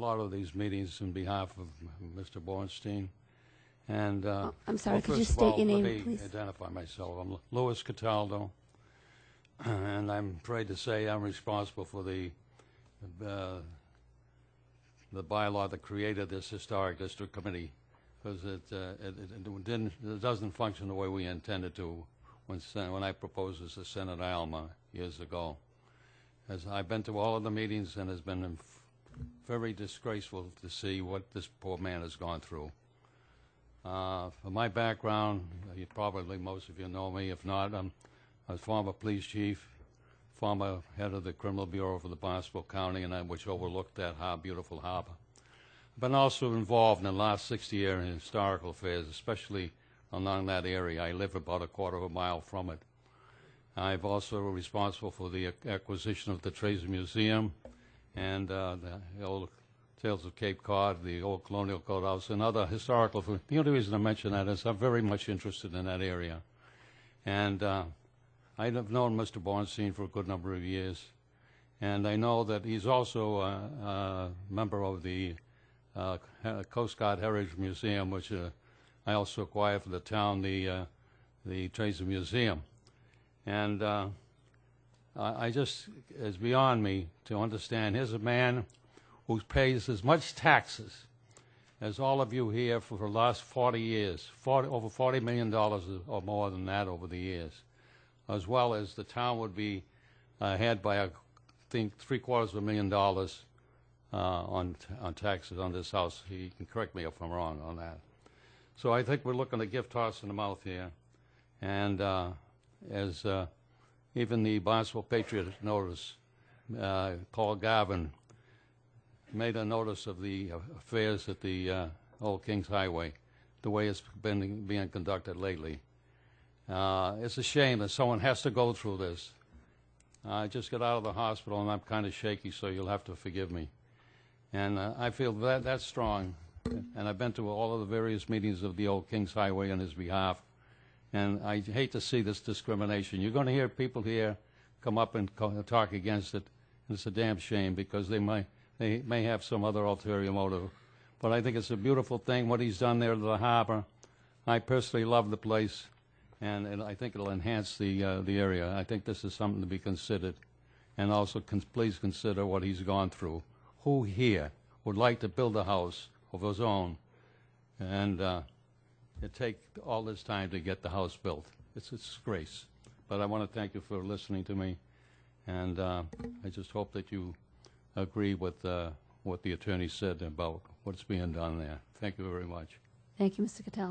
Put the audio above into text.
lot of these meetings on behalf of Mr. Bornstein. And I'm sorry, well, could you first of state all, your name, let me please? identify myself. I'm Louis Cataldo, and I'm afraid to say I'm responsible for the bylaw that created this historic district committee, because it doesn't function the way we intended to when I proposed this to Senator Alma years ago. As I've been to all of the meetings, and it's been very disgraceful to see what this poor man has gone through. For my background, probably most of you know me. If not, I'm a former police chief, former head of the Criminal Bureau for the Barnstable County, and which overlooked that beautiful harbor. I've been also involved in the last 60 years in historical affairs, especially along that area. I live about a quarter of a mile from it. I've also responsible for the acquisition of the Treasure Museum and the old Tales of Cape Cod, the old Colonial Courthouse, and other historical. The only reason I mention that is I'm very much interested in that area. And I've known Mr. Bornstein for a good number of years. And I know that he's also a member of the Coast Guard Heritage Museum, which I also acquired for the town, the Treasure Museum. And it's beyond me to understand. Here's a man who pays as much taxes as all of you here for the last 40 years, over $40 million or more than that over the years, as well as the town would be had by, I think, $750,000 on taxes on this house. He can correct me if I'm wrong on that. So I think we're looking at gift horse in the mouth here. And as even the Barnstable Patriot notice, Paul Garvin made a notice of the affairs at the Old Kings Highway, the way it's been being conducted lately. It's a shame that someone has to go through this. I just got out of the hospital, and I'm kind of shaky, so you'll have to forgive me. And I feel that's strong. And I've been to all of the various meetings of the Old Kings Highway on his behalf. And I hate to see this discrimination. You're going to hear people here come up and talk against it, and it's a damn shame because they may have some other ulterior motive. But I think it's a beautiful thing, what he's done there to the harbor. I personally love the place, and I think it'll enhance the area. I think this is something to be considered. And also, please consider what he's gone through. Who here would like to build a house of his own, and it take all this time to get the house built? It's a disgrace. But I want to thank you for listening to me, and I just hope that you agree with what the attorney said about what's being done there. Thank you very much. Thank you, Mr. Cataldo.